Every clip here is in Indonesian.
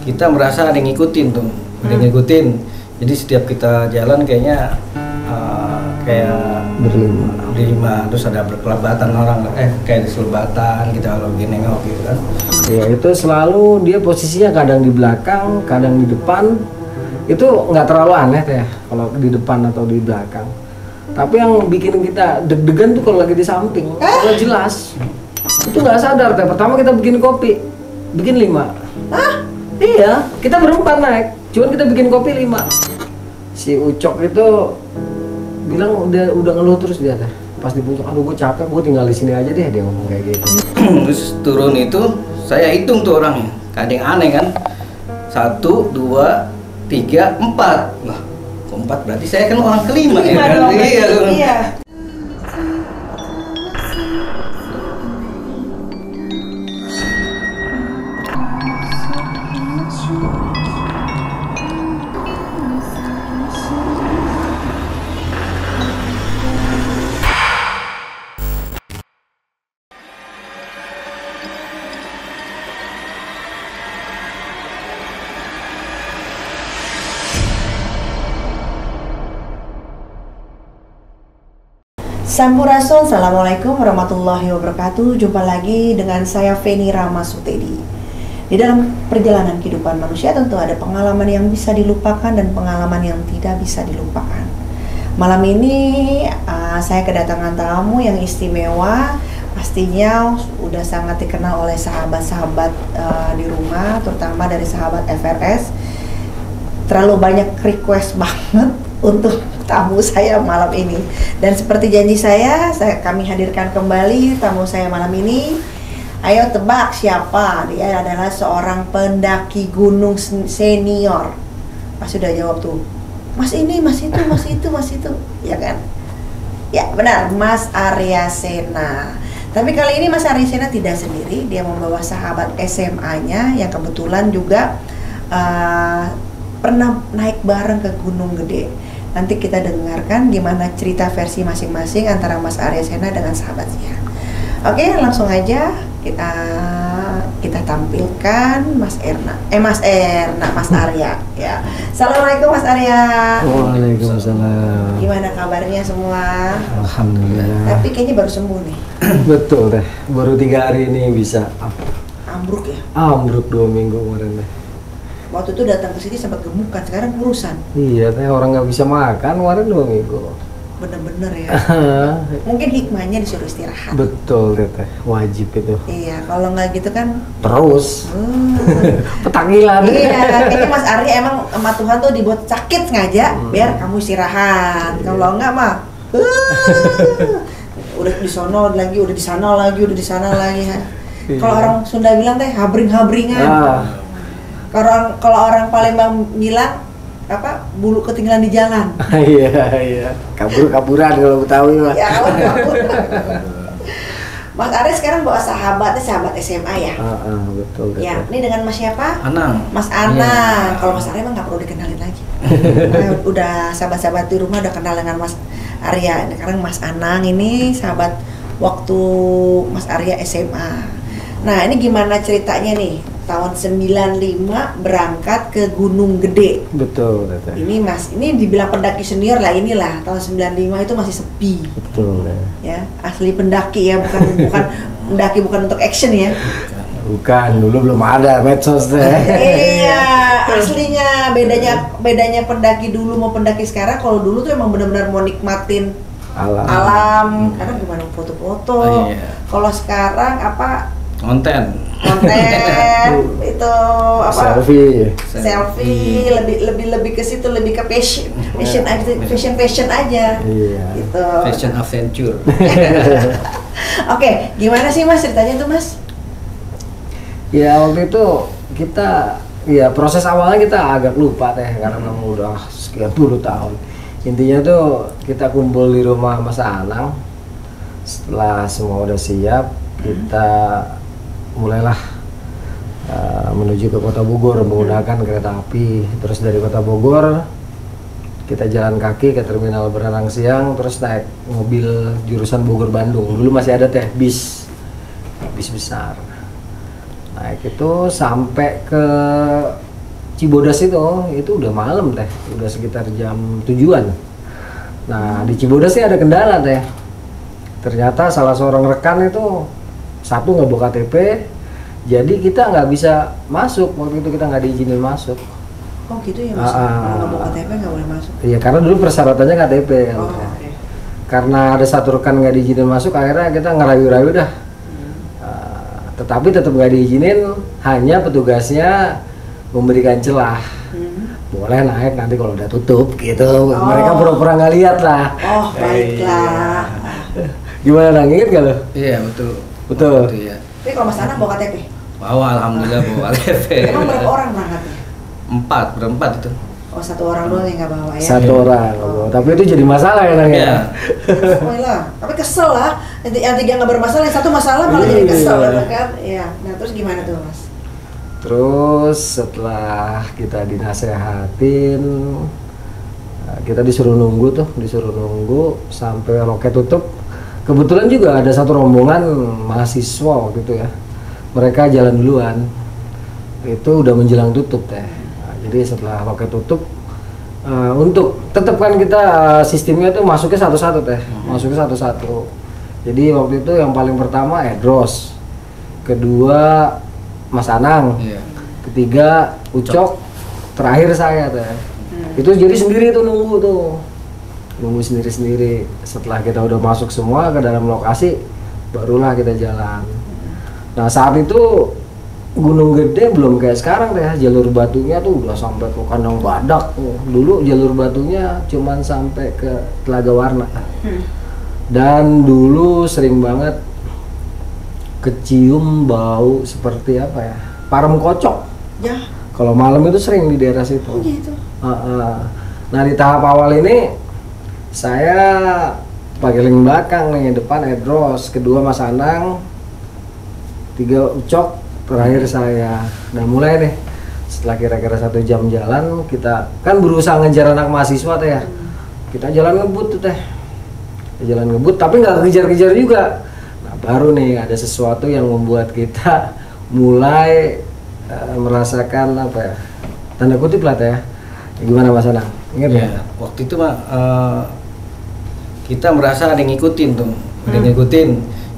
kita merasa ada yang ngikutin tuh, ada yang ngikutin. Jadi setiap kita jalan kayaknya kayak berlima, terus ada berkelebatan orang, kayak diselebatan kita kalau lagi nengok gitu kan. Ya itu selalu dia posisinya kadang di belakang, kadang di depan. Itu nggak terlalu aneh ya kalau di depan atau di belakang. Tapi yang bikin kita deg-degan tuh kalau lagi di samping, udah jelas. Itu nggak sadar teh. Pertama kita bikin kopi, bikin 5. Hah? Iya, kita berempat naik. Cuman kita bikin kopi 5. Si Ucok itu bilang udah ngeluh terus dia teh. Pas di puncak, aduh gue capek, gue tinggal di sini aja deh, dia ngomong kayak gitu. Terus turun itu saya hitung tuh orangnya, kadang aneh kan. 1, 2, 3, 4. Lah, kok 4 berarti saya kan orang kelima ya kan? Iya. Sampurasun, Assalamualaikum warahmatullahi wabarakatuh. Jumpa lagi dengan saya Feni Ramasutedi. Di dalam perjalanan kehidupan manusia tentu ada pengalaman yang bisa dilupakan dan pengalaman yang tidak bisa dilupakan. Malam ini saya kedatangan tamu yang istimewa. Pastinya udah sangat dikenal oleh sahabat-sahabat di rumah, terutama dari sahabat FRS. Terlalu banyak request banget untuk tamu saya malam ini, dan seperti janji kami hadirkan kembali tamu saya malam ini. Ayo tebak siapa? Dia adalah seorang pendaki gunung senior. Pasti udah jawab tuh, Mas ini, Mas itu, Mas itu, Mas itu, ya kan? Ya benar, Mas Arya Sena. Tapi kali ini Mas Arya Sena tidak sendiri, dia membawa sahabat SMA-nya yang kebetulan juga pernah naik bareng ke Gunung Gede. Nanti kita dengarkan gimana cerita versi masing-masing antara Mas Arya Sena dengan sahabatnya. Oke, langsung aja kita tampilkan Mas Arya ya. Assalamualaikum Mas Arya. Waalaikumsalam. Gimana kabarnya semua? Alhamdulillah. Tapi kayaknya baru sembuh nih. Betul deh, baru 3 hari ini bisa Ambruk ya? Ambruk 2 minggu kemarin deh. Waktu itu datang ke sini sempat gemukan, sekarang urusan. Iya teh, orang nggak bisa makan kemarin 2 minggu. Bener-bener ya. Mungkin hikmahnya disuruh istirahat. Betul teh, wajib itu. Iya, kalau nggak gitu kan terus petakilan. Iya, kayaknya Mas Arya emang sama Tuhan tuh dibuat sakit sengaja biar kamu istirahat. Kalau enggak mah udah di sono lagi, udah di sana lagi, udah di sana lagi. Kalau orang Sunda bilang teh habring-habringan. Kalau orang Palembang bilang apa, bulu ketinggalan di jalan. Iya. Kabur-kaburan kalau Betawi mah. Ya, kabur. Mas Arya sekarang bawa sahabat SMA ya? Betul. Ya, ini dengan Mas siapa? Anang. Mas Anang. Yeah. Kalau Mas Arya emang nggak perlu dikenalin lagi. Udah sahabat-sahabat di rumah udah kenal dengan Mas Arya. Sekarang Mas Anang ini sahabat waktu Mas Arya SMA. Nah, ini gimana ceritanya nih? Tahun 95 berangkat ke Gunung Gede. Betul, betul. Ini Mas, ini dibilang pendaki senior lah, inilah tahun 95 itu masih sepi. Betul. Ya, asli pendaki ya, bukan pendaki bukan untuk action ya. Bukan, dulu belum ada medsos deh. Iya, aslinya bedanya pendaki dulu mau pendaki sekarang. Kalau dulu tuh emang benar-benar mau nikmatin alam, karena gimana foto-foto. Kalau sekarang apa? Konten itu apa, selfie lebih ke situ, lebih ke fashion aja gitu, fashion adventure. Oke, gimana sih Mas ceritanya tuh Mas? Ya waktu itu kita, ya proses awalnya kita agak lupa teh karena memang udah sekian puluh tahun. Intinya tuh kita kumpul di rumah Mas Anang. Setelah semua udah siap, kita mulailah menuju ke Kota Bogor menggunakan kereta api. Terus dari Kota Bogor kita jalan kaki ke terminal Berenang Siang, terus naik mobil jurusan Bogor Bandung. Dulu masih ada teh bis besar. Naik itu sampai ke Cibodas itu udah malam teh, udah sekitar jam 7-an. Nah di Cibodas sih ada kendala teh. Ternyata salah seorang rekan itu satu nggak bawa KTP, jadi kita nggak bisa masuk. Waktu itu kita nggak diizinin masuk. Oh gitu ya mas, kalau nggak bawa KTP nggak boleh masuk? Iya karena dulu persyaratannya KTP kan. Oh, okay. Karena ada satu rekan nggak diizinin masuk, akhirnya kita ngerayu-rayu dah. Tetapi tetap nggak diizinin, hanya petugasnya memberikan celah. Boleh naik nanti kalau udah tutup gitu. Mereka pura-pura nggak lihat lah. Oh baiklah. Gimana Nang, inget gak lo? Iya betul. Betul. Betul, ya. Tapi kalau mas Anang bawa KTP? Bawa alhamdulillah bawa KTP. Emang berapa orang berangkatnya? Berempat itu. Oh satu orang doang yang nggak bawa ya? Satu orang. Oh. Tapi itu jadi masalah ya Nang ya? Iya. Oh lah, tapi kesel lah. Yang tiga nggak bermasalah, yang satu masalah malah jadi kesel kan? Iya. Nah terus gimana tuh mas? Terus setelah kita dinasehatin, kita disuruh nunggu sampai loket tutup. Kebetulan juga ada satu rombongan mahasiswa waktu itu ya. Mereka jalan duluan. Itu udah menjelang tutup teh. Nah, jadi setelah loket tutup, untuk tetap kan kita sistemnya tuh masuknya satu-satu teh. Masuknya satu-satu. Jadi waktu itu yang paling pertama Edros. Kedua Mas Anang, ketiga Ucok, terakhir saya teh. Itu jadi sendiri tuh nunggu sendiri. Setelah kita udah masuk semua ke dalam lokasi, barulah kita jalan. Nah saat itu Gunung Gede belum kayak sekarang deh, jalur batunya tuh udah sampai ke Kandang Badak. Dulu jalur batunya cuman sampai ke Telaga Warna. Dan dulu sering banget kecium bau seperti apa ya, parem kocok. Ya. Kalau malam itu sering di daerah situ. Oh gitu. Nah di tahap awal ini saya paling belakang nih, depan Edros, kedua Mas Anang, tiga Ucok, terakhir saya. Nah mulai nih setelah kira-kira 1 jam jalan, kita kan berusaha ngejar anak mahasiswa teh ya. Kita jalan ngebut tuh teh, jalan ngebut tapi nggak kejar-kejar juga. Baru nih ada sesuatu yang membuat kita mulai merasakan apa ya, tanda kutip lah teh ya. Gimana Mas Anang? Ingat ya? Waktu itu mah kita merasa ada yang ngikutin tuh, ada yang ngikutin.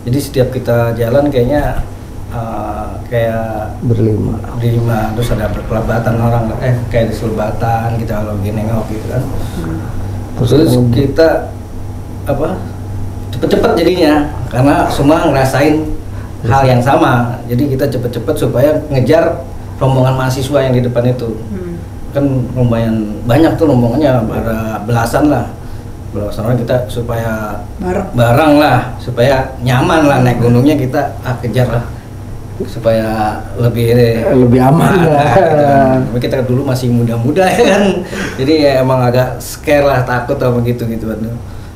Jadi setiap kita jalan kayaknya kayak berlima, terus ada berkelabatan orang, kayak diselebatan kita kalau lagi nengok gitu kan. Terus kita cepet-cepet jadinya, karena semua ngerasain hal yang sama. Jadi kita cepet-cepet supaya ngejar rombongan mahasiswa yang di depan itu. Kan lumayan banyak tuh rombongannya, ada belasan orang, kita supaya bareng lah, supaya nyaman lah naik gunungnya, kita kejar lah supaya lebih aman lah. Tapi kita dulu masih muda-muda ya kan, jadi ya emang agak scare lah, takut sama gitu-gitu.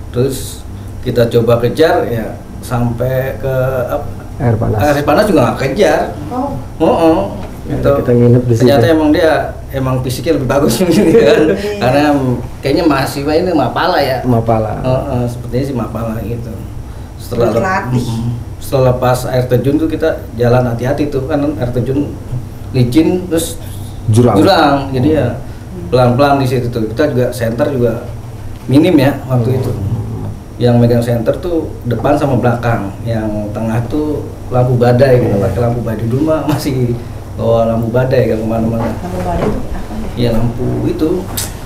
Terus kita coba kejar ya sampai ke air panas. Air panas juga nggak kejar. Gitu. Kita nginep di situ. Ternyata emang fisiknya lebih bagus gitu kan. Karena kayaknya mahasiswa ini Mapala ya. Sepertinya sih Mapala gitu. Setelah lepas air terjun tuh kita jalan hati-hati tuh, kan air terjun licin terus jurang. Jadi ya pelan-pelan di situ tuh. Kita juga senter juga minim ya waktu itu. Yang megang senter tuh depan sama belakang. Yang tengah tuh lampu badai gitu. Pakai lampu badai dulu mah masih bawa lampu badai kan kemana-mana. Lampu badai itu apa ya? Iya lampu itu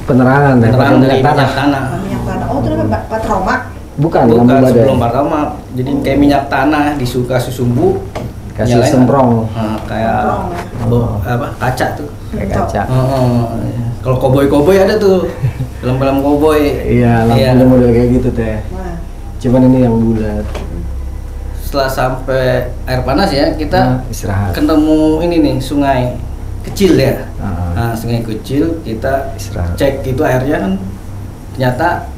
penerangan dari minyak tanah. Minyak tanah. Oh itu namanya patromak? Bukan lampu badai. Sebelum patromak. Jadi kayak minyak tanah kasih sumbu, kasih semprong. Kayak kaca tuh. Kayak kaca. Kalau koboi ada tuh film-film koboi. Iya, lampu model kayak gitu teh. Cuman ini yang bulat. Setelah sampai air panas ya, kita istirahat. Ketemu ini nih, sungai kecil ya. Nah, sungai kecil, kita istirahat. Cek itu airnya kan ternyata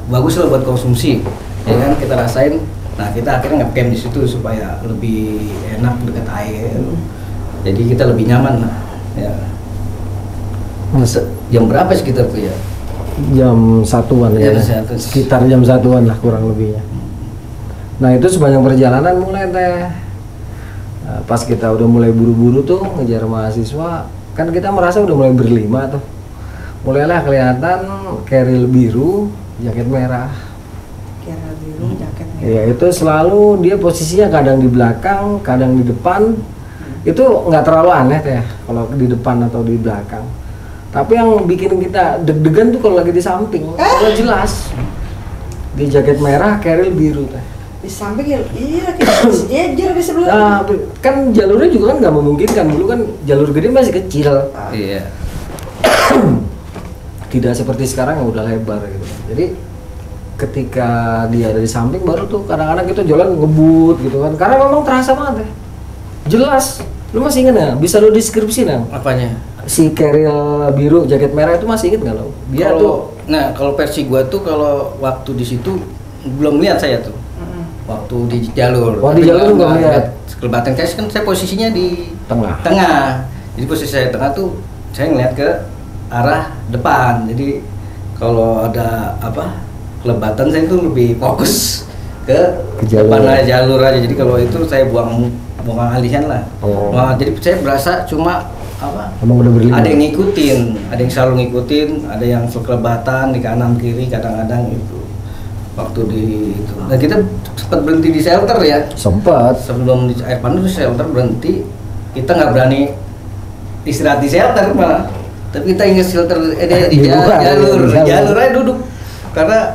bagus lah buat konsumsi. Ya kan, kita rasain. Nah, kita akhirnya nge-camp di situ supaya lebih enak dekat air. Jadi kita lebih nyaman lah. Ya. Jam berapa sekitar tuh ya? Jam 1-an ya. Sekitar jam 1-an lah kurang lebihnya. Nah itu sepanjang perjalanan mulai teh, pas kita udah mulai buru-buru tuh ngejar mahasiswa, kan kita merasa udah mulai berlima tuh, mulailah kelihatan keril biru, jaket merah. Keril biru, jaket merah. Ya itu selalu dia posisinya kadang di belakang, kadang di depan. Itu nggak terlalu aneh ya kalau di depan atau di belakang. Tapi yang bikin kita deg-degan tuh kalau lagi di samping, kalau jelas di jaket merah, keril biru teh. Di samping ya, iya kita sejajar di sebelah. Nah, kan jalurnya juga kan nggak memungkinkan, dulu kan jalur gede masih kecil. Iya. Tidak seperti sekarang yang udah lebar gitu. Jadi ketika dia ada di samping baru tuh kadang-kadang kita jalan ngebut gitu kan. Karena memang terasa banget ya. Jelas. Lu masih ingat nggak? Bisa lu deskripsi nggak? Apanya? Si keril biru jaket merah itu masih inget nggak lo? Dia tuh. Nah kalau versi gua tuh kalau waktu di situ belum lihat saya tuh. Waktu di jalur. Oh, di jalur belum lihat. Kelebatan saya posisinya di Tengah. Jadi posisi saya tengah tuh saya ngeliat ke arah depan. Jadi kalau ada apa kelebatan saya tuh lebih fokus ke jalur. depan aja, jalur aja. Jadi kalau itu saya buang alihan lah. Nah, jadi saya berasa cuma apa? Emang udah berlima. Ada yang ngikutin, ada yang selalu ngikutin, ada yang kelebatan di kanan kiri kadang-kadang itu. Waktu di itu. Nah kita sempat berhenti di shelter ya. Sempat. Sebelum di air panas di shelter berhenti, kita nggak berani istirahat di shelter malah. Tapi kita ingat shelter di jalur aja duduk. Karena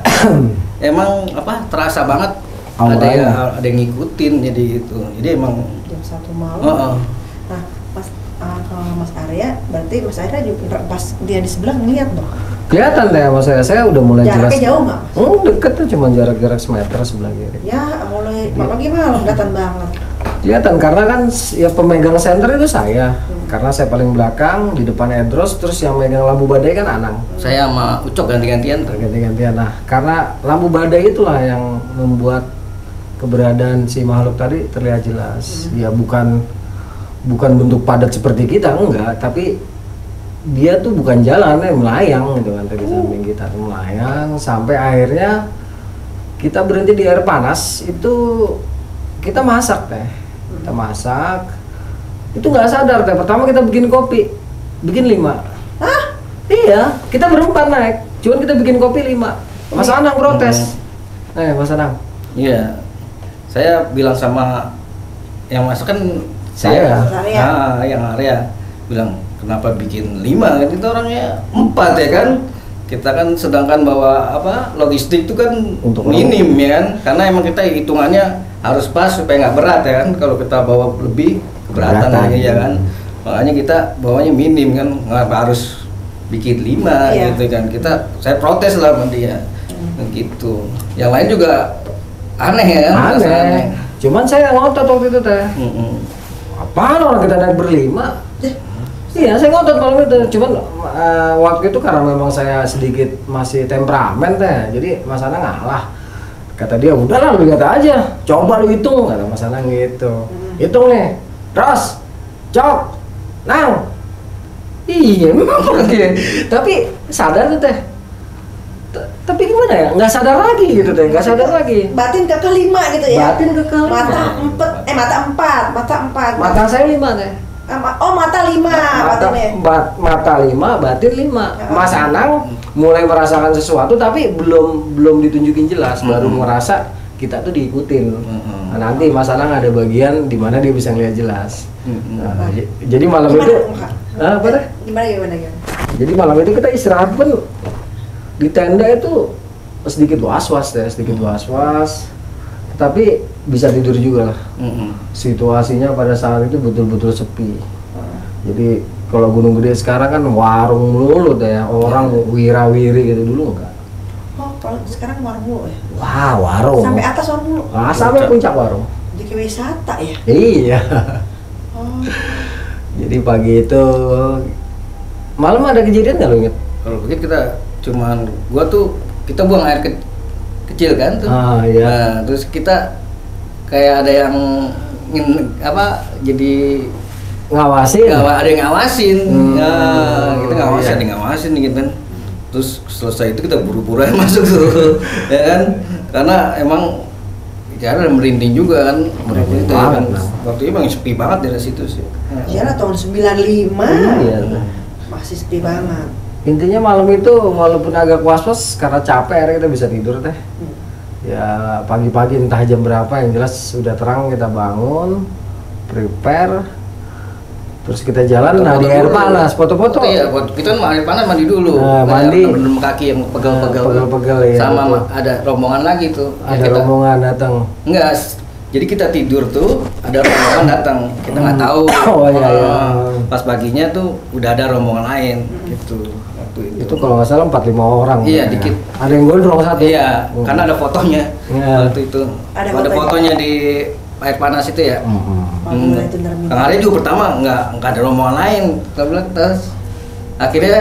emang apa terasa banget ada yang ngikutin jadi itu. Jadi emang jam 1 malam. Nah, pas kalau Mas Arya, berarti Mas Arya juga pas dia di sebelah ngeliat dong. Kelihatan deh sama saya udah mulai jelas. Jaraknya jauh nggak? Deket tuh cuma jarak semeter sebelah kiri. Ya, mulai pagi malam kelihatan banget. Kelihatan karena kan ya pemegang senter itu saya. Karena saya paling belakang, di depan Edros, terus yang megang lampu badai kan Anang. Saya sama Ucok ganti-gantian. Nah, karena lampu badai itulah yang membuat keberadaan si makhluk tadi terlihat jelas. Ya bukan bentuk padat seperti kita, enggak, tapi dia tuh bukan jalan, melayang gitu kan di samping kita, melayang sampai akhirnya kita berhenti di air panas. Itu kita masak teh, kita masak itu nggak sadar teh. Pertama kita bikin kopi, bikin 5. Hah? Iya, kita berempat naik, cuman kita bikin kopi 5. Mas Anang protes. Mas Anang. Iya, saya bilang sama yang masak kan saya, yang Arya bilang kenapa bikin 5 kan, kita orangnya 4 ya kan. Kita kan sedangkan bawa apa logistik itu kan untuk minim ya kan, karena emang kita hitungannya harus pas supaya nggak berat ya kan. Kalau kita bawa lebih keberatan lagi ya kan, makanya kita bawanya minim kan, nggak harus bikin 5 gitu kan. Saya protes lah sama dia gitu. Yang lain juga aneh ya kan. Aneh. Cuman saya ngotot waktu itu teh. Apaan orang kita naik berlima? Iya, saya ngotot malam itu. Cuman waktu itu karena memang saya sedikit masih temperamen teh, jadi Mas Anang ngalah. Kata dia, udahlah lu lihat aja, coba lu hitung, kata Mas Anang gitu. Hitung nih, Ros, Cok, Nang. Iya, memang pergi. Tapi sadar tuh teh. Tapi gimana ya? Nggak sadar lagi gitu teh, nggak sadar lagi. Batin kekeh 5 gitu ya? Batin kekeh 5. Mata 4. Mata saya 5 teh. Oh, mata 5 batinnya. Mata 5, batin 5. Mas Anang mulai merasakan sesuatu tapi belum ditunjukin jelas, baru merasa kita tuh diikutin. Nah, nanti Mas Anang ada bagian di mana dia bisa ngeliat jelas. Nah, jadi malam itu apa teh? Gimana? Jadi malam itu kita istirahat pun di tenda itu sedikit was-was deh, tapi bisa tidur juga lah. Situasinya pada saat itu betul-betul sepi. Jadi kalau Gunung Gede sekarang kan warung melulu deh, orang wira-wiri gitu, dulu enggak. Oh, kalau sekarang warung mulu ya? Wah, warung. Sampai atas warung mulu? Sampai puncak warung. Jadi wisata ya? Iya. Oh. Jadi pagi itu malam ada kejadian nggak lo inget? Kalau begitu kita buang air kecil kan tuh. Iya. Nah, terus kita kayak ada yang jadi ngawasin. Ada yang ngawasin. Nah, kita ngawasin, iya. ada yang ngawasin gitu kan. Terus selesai itu kita buru-buru aja masuk tuh. Ya kan? Karena emang karena merinding juga kan, merinding itu banget, kan. nah. Waktu itu emang sepi banget dari situ sih. Iyalah tahun 95. Iya. Masih sepi banget. Intinya malam itu walaupun agak was-was karena capek akhirnya kita bisa tidur teh. Ya pagi-pagi entah jam berapa yang jelas sudah terang kita bangun, prepare, terus kita jalan. Nah di air panas foto-foto. Iya, kita air panas mandi dulu. Nah, mandi. Belum kaki yang pegel-pegel. Pegel-pegel ya. Sama betul. ada rombongan lagi tuh. Ada rombongan datang. Enggak. Jadi kita tidur tuh ada rombongan datang. Kita nggak tahu. Oh iya iya. Pas paginya tuh udah ada rombongan lain gitu. Itu kalau nggak salah 4-5 orang. Iya, ya. dikit. Ada yang gondrong satu. Iya, karena ada fotonya. Iya. Waktu itu. Ada Ada fotonya. fotonya di air panas itu ya. Alhamdulillah itu nermin. Kang Arya juga pertama nggak ada rombongan lain. Kita bilang terus akhirnya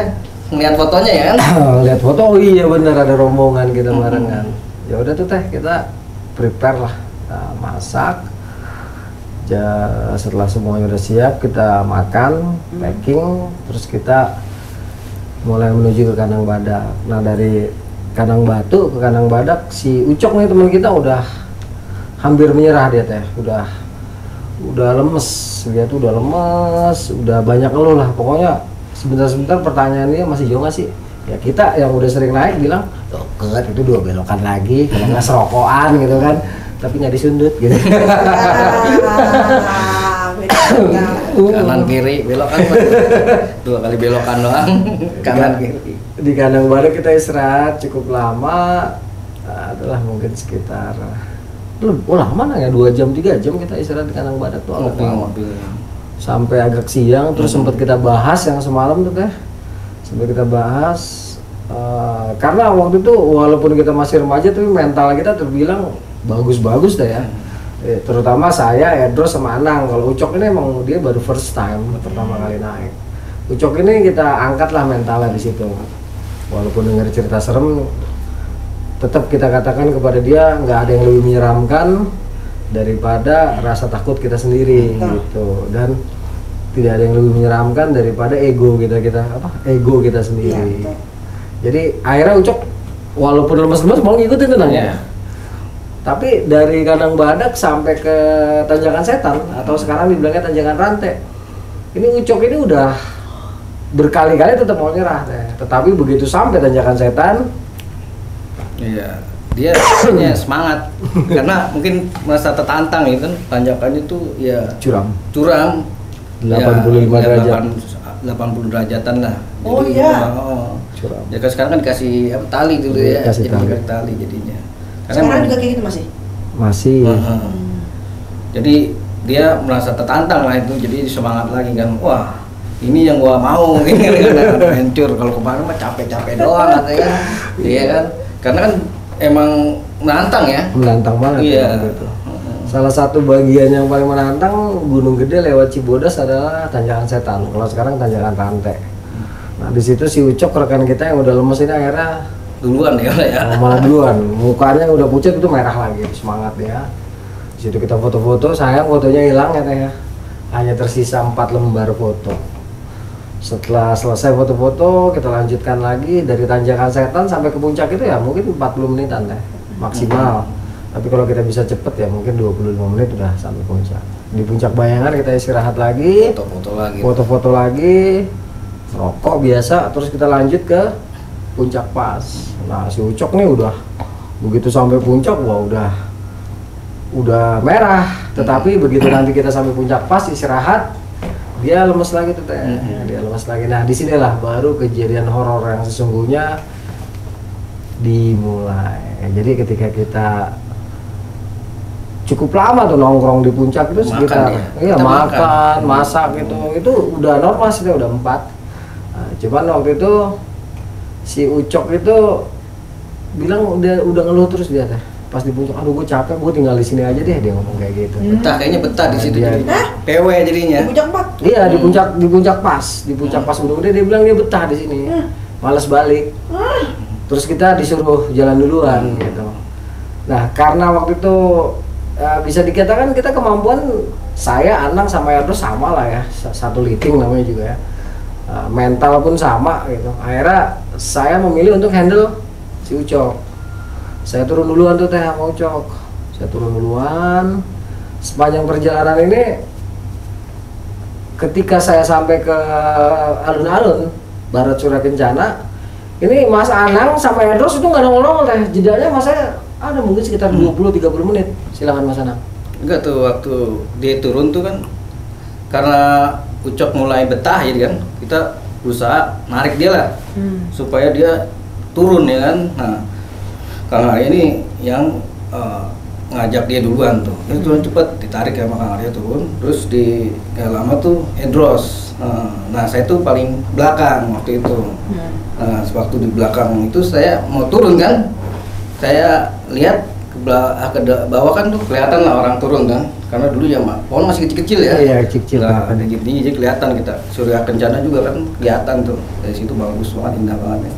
ngeliat fotonya ya kan. Lihat foto, oh iya bener ada rombongan kita barengan. Ya udah tuh teh kita prepare lah, kita masak. Setelah semuanya udah siap kita makan, packing, terus kita mulai menuju ke Kandang Badak. Nah dari Kandang Batu ke Kandang Badak si Ucok nih teman kita udah hampir menyerah dia teh, udah lemes, dia tuh udah lemes, udah banyak ngeluh lah. Pokoknya sebentar-sebentar pertanyaan dia masih jauh nggak sih? Ya kita yang udah sering naik bilang, deket itu 2 belokan lagi, kalau nggak serokokan gitu kan, tapi nggak disundut gitu. Kanan kiri belokan 2 kali belokan doang. Kanan kiri. Di Kandang Badak kita istirahat cukup lama, adalah mungkin sekitar lama lah ya 2 jam 3 jam kita istirahat di Kandang Badak tuh agak lama. Sampai agak siang, terus sempat kita bahas yang semalam tuh teh, sampai kita bahas karena waktu itu walaupun kita masih remaja tapi mental kita terbilang bagus-bagus deh ya. Terutama saya, Edro sama Anang. Kalau Ucok ini emang dia baru first time pertama kali naik. Ucok ini kita angkatlah mentalnya di situ. Walaupun dengar cerita serem, tetap kita katakan kepada dia nggak ada yang lebih menyeramkan daripada rasa takut kita sendiri gitu, dan tidak ada yang lebih menyeramkan daripada ego kita sendiri. Jadi akhirnya Ucok walaupun lemes-lemes mau ngikutin tenang ya. Tapi dari Kandang Badak sampai ke Tanjakan Setan atau sekarang dibilangnya Tanjakan Rantai, ini Ucok ini udah berkali-kali tetap mau nyerah deh. Tetapi begitu sampai Tanjakan Setan, iya, dia punya semangat karena mungkin merasa tertantang itu kan, tanjakannya tuh ya curam 85 derajat. 80 derajatan lah. Oh Jadi, iya. Curam. Ya kan sekarang kan dikasih tali dulu ya, Dikasih jadi tali jadinya. Sekarang juga kayak gitu masih? Masih. Jadi dia merasa tertantang lah itu, jadi semangat lagi kan. Wah, ini yang gua mau ini kan adventure. Kalau kemarin mah capek-capek doang katanya. Iya kan? Karena kan emang menantang ya. Menantang banget. Iya. Gitu. Salah satu bagian yang paling menantang Gunung Gede lewat Cibodas adalah Tanjakan Setan. Kalau sekarang Tanjakan Rantai. Nah di situ si Ucok rekan kita yang udah lemes ini akhirnya Duluan ya. malah duluan, mukanya udah pucat itu merah lagi, semangat ya. Di situ kita foto-foto, sayang fotonya hilang ya teh ya. Hanya tersisa 4 lembar foto. Setelah selesai foto-foto, kita lanjutkan lagi dari Tanjakan Setan sampai ke puncak itu ya mungkin 40 menitan teh maksimal. Tapi kalau kita bisa cepet ya mungkin 25 menit udah sampai puncak. Di puncak Bayangan kita istirahat lagi, foto-foto lagi, rokok biasa, terus kita lanjut ke Puncak Pas. Nah si Ucok nih udah begitu sampai puncak, wah udah merah. Tetapi begitu nanti kita sampai Puncak Pas istirahat, dia lemes lagi tuh teh. Dia lemes lagi. Nah disinilah baru kejadian horor yang sesungguhnya dimulai. Jadi ketika kita cukup lama tuh nongkrong di puncak itu sekitar makan, masak itu udah normal sih, udah 4. Nah, cuman waktu itu si Ucok itu bilang udah ngeluh terus dia teh. Pas di puncak, aduh gue capek, gue tinggal di sini aja deh, dia ngomong kayak gitu. Kayaknya betah di situ jadi. PW jadinya. Di puncak 4? Iya, di puncak pas Gunung Gede dia bilang dia betah di sini. Malas balik. Terus kita disuruh jalan duluan gitu. Nah, karena waktu itu bisa dikatakan kita kemampuan saya, Anang sama Erdo sama lah ya, satu liting namanya juga ya. Mental pun sama gitu. Akhirnya saya memilih untuk handle si Ucok. Saya turun duluan tuh teh sama Ucok. Saya turun duluan. Sepanjang perjalanan ini, ketika saya sampai ke alun-alun Barat Surya Kencana, ini Mas Anang sama Edros itu nggak nongol-nongol teh. Jedanya Mas saya ada mungkin sekitar 20-30 menit. Silakan Mas Anang. Enggak tuh, waktu dia turun tuh kan karena Ucok mulai betah ya kan, kita berusaha narik dia lah supaya dia turun ya kan. Nah, Kang Arya ini yang ngajak dia duluan tuh, dia turun cepet, ditarik ya sama Kang Arya turun, terus di gak lama tuh Edros. Nah saya tuh paling belakang waktu itu. Nah waktu di belakang itu saya mau turun kan, saya lihat ke bawah kan tuh kelihatan lah orang turun kan, karena dulu ya pohon masih kecil-kecil ya. Iya kecil. Nah ada gini jadi kelihatan kita, Surya Kencana juga kan kelihatan tuh dari situ, bagus banget, indah banget ya.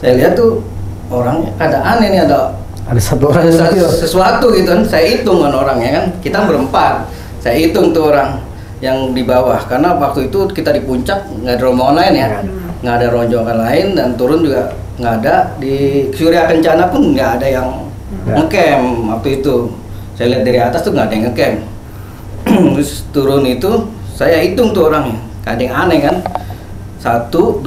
Saya lihat tuh orangnya ada aneh nih, ada satu orang sesuatu gitu kan. Saya hitung kan orangnya kan, kita berempat, saya hitung tuh orang yang di bawah, karena waktu itu kita di puncak nggak ada rombongan lain ya, nggak ada rombongan lain, dan turun juga nggak ada. Di Surya Kencana pun nggak ada yang ngecamp waktu itu. Saya lihat dari atas tuh nggak ada yang ngecamp. Terus turun itu saya hitung tuh orangnya, ada yang aneh kan, 1, 2,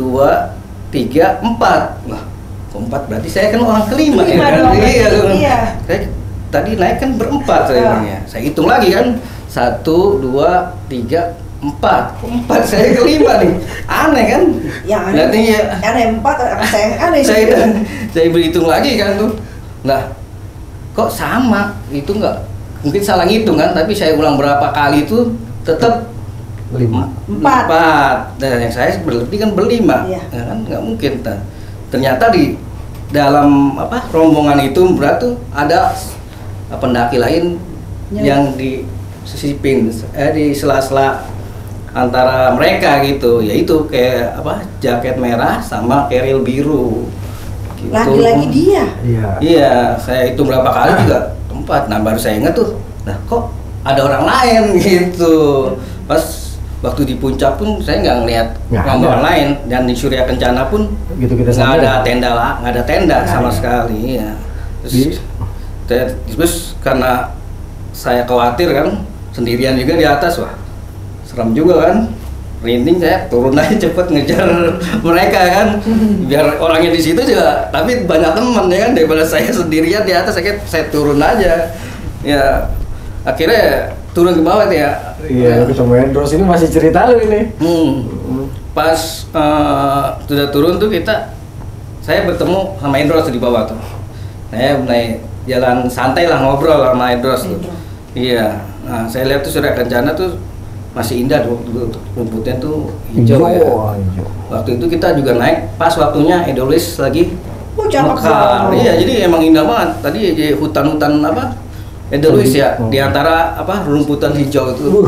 3, 4. Wah, keempat berarti saya kan orang kelima ya kan? Iya. Saya tadi naik kan berempat saya bilangnya. Saya hitung lagi kan, 1, 2, 3, 4. Keempat saya kelima nih. Aneh kan? Yang aneh. Aneh 4, saya aneh sih. Saya berhitung lagi kan tuh. Nah, kok sama? Itu nggak mungkin salah ngitung kan? Tapi saya ulang berapa kali itu tetap 5. 4. Dan yang saya berarti kan berlima. Iya. Ya kan nggak mungkin. Ternyata di dalam rombongan itu berarti ada pendaki lain yang disisipin di sela-sela antara mereka gitu, yaitu kayak jaket merah sama keril biru gitu. Lagi-lagi dia. Iya, saya hitung berapa kali juga tempat. Nah baru saya ingat tuh, nah kok ada orang lain gitu. Pas waktu di puncak pun saya nggak ngelihat rombongan lain, dan di Surya Kencana pun gitu nggak ada tenda sama sekali ya. Terus karena saya khawatir kan, sendirian juga di atas, wah serem juga kan, merinding, saya turun aja cepet ngejar mereka kan, biar orangnya di situ juga, tapi banyak teman ya kan, daripada saya sendirian di atas, saya turun aja ya. Akhirnya turun ke bawah ya. Iya, ketemu Edros ini masih cerita lu ini. Pas sudah turun tuh saya bertemu sama Edros di bawah tuh. Saya mulai jalan santai lah, ngobrol sama Edros tuh. Iya. Nah, saya lihat tuh Surya Kencana tuh masih indah tuh, rumputnya tuh hijau ya. Waktu itu kita juga naik pas waktunya Edelweiss lagi mekar. Iya, jadi emang indah banget. Tadi di hutan-hutan Edelweiss ya, di antara rumputan hijau itu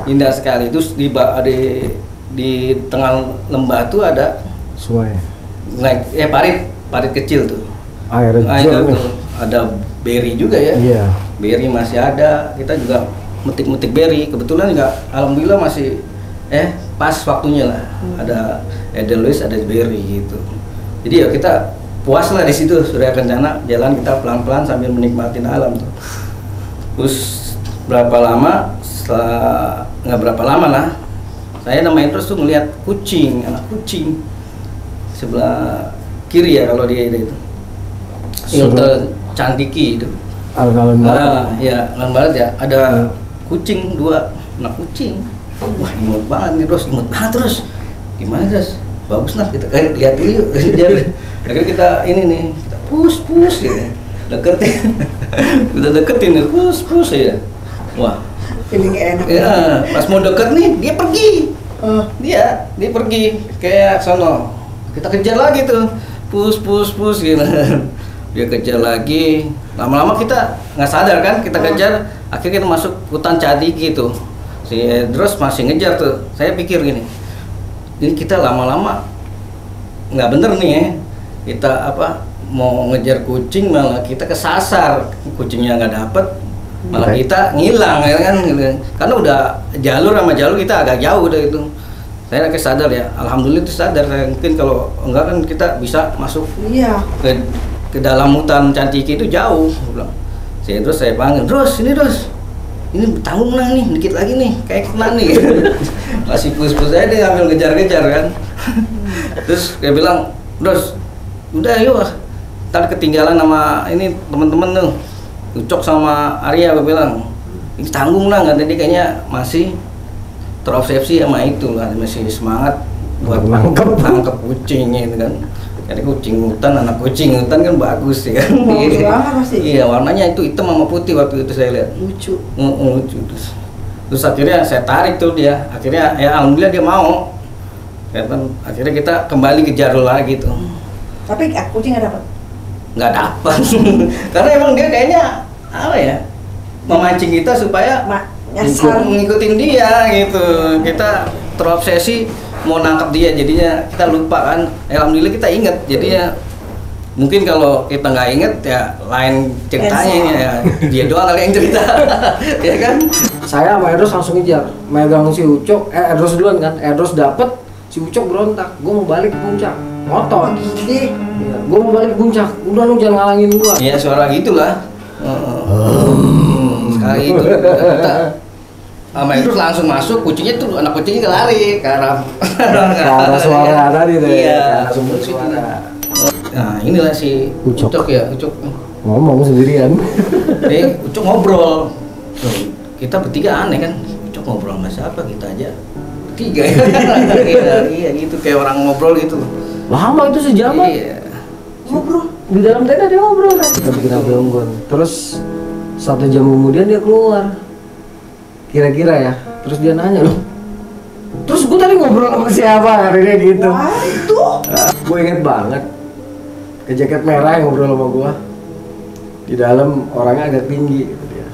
indah sekali. Terus di tengah lembah tuh ada sungai. Parit kecil tuh. Air tuh ada beri juga ya. Iya. Beri masih ada. Kita juga metik-metik beri. Kebetulan juga alhamdulillah masih pas waktunya lah. Ada Edelweiss, ada beri gitu. Jadi ya kita puas lah di situ. Surya Kencana, jalan kita pelan-pelan sambil menikmatin alam tuh. Terus berapa lama, nggak berapa lama lah, saya namanya terus tuh ngeliat anak kucing sebelah kiri ya kalau dia itu Sultan Candiki itu. Alun-alun barat. Ya, alun barat ya, ada kucing, 2 anak kucing. Wah imut banget nih terus. Gimana terus? Bagus nah, kita lihat dulu yuk. Akhirnya kita kita push gitu. Deketin, udah deketin, pus ya. Wah, ini gak enak. Ya, pas mau deket nih, dia pergi. Dia pergi kayak sono. Kita kejar lagi tuh, pus gitu. Dia kejar lagi. Lama-lama kita nggak sadar kan, kita kejar. Akhirnya kita masuk hutan Candiki gitu. Si Edros masih ngejar tuh. Saya pikir gini, ini kita lama-lama nggak bener nih ya. Kita mau ngejar kucing malah kita kesasar, kucingnya nggak dapet, malah kita ngilang ya kan, karena udah jalur kita agak jauh udah itu. Saya akhirnya sadar ya, alhamdulillah itu sadar. Mungkin kalau enggak kan kita bisa masuk ke dalam hutan Candiki itu jauh. Terus saya panggil, Dos, ini tanggung nang nih, dikit lagi nih, kayak kena nih. Masih pus-pus aja dia ngambil ngejar-ngejar kan. Terus dia bilang, Dos, udah yuk, ntar ketinggalan sama ini teman-teman tuh, Ucok sama Arya. Gue bilang, ini tanggung nang, dia kayaknya masih terobsesi sama itu lah, masih semangat buat nangkep kucingnya itu kan. Jadi kucing hutan, anak kucing hutan kan bagus ya kan. Iya, warnanya itu hitam sama putih waktu itu saya lihat. Lucu. Lucu. Terus akhirnya saya tarik tuh dia. Akhirnya ya alhamdulillah dia mau. Akhirnya kita kembali ke Jarul lagi tuh. Tapi kucing nggak dapat? Nggak dapat. Karena emang dia kayaknya apa ya? Memancing kita supaya ngikutin dia gitu. Kita terobsesi mau nangkap dia, jadinya kita lupa kan. Alhamdulillah kita inget, jadinya mungkin kalau kita nggak inget ya lain ceritanya ini ya, dia doang kali yang cerita. Ya kan, saya sama Edros langsung ngejar, megang si Ucok, Edros duluan kan. Edros dapet, si Ucok berontak, gue mau balik ke puncak motor. Gini Ya, gue mau balik ke puncak, udah lu jangan ngalangin gua. iya suara gitulah. Sekali itu kita sama itu langsung masuk, kucingnya tuh, anak kucingnya lari ke arah suara tadi tuh. Iya, ya, sumber suara. Nah inilah si Ucok ya, Ucok Ngomong sendirian. Ucok ngobrol. Tuh, kita bertiga aneh kan, Ucok ngobrol sama siapa, kita aja bertiga. Iya gitu, kayak orang ngobrol gitu. Lama itu sejam. Iya. ngobrol. Di dalam tenda dia ngobrol kan. Kita bikin api unggun. Terus 1 jam kemudian dia keluar. Kira-kira ya, terus dia nanya loh, terus gue tadi ngobrol sama siapa hari ini gitu. Wah itu. Gue inget banget, ke jaket merah yang ngobrol sama gue. Di dalam orangnya agak tinggi gitu dia.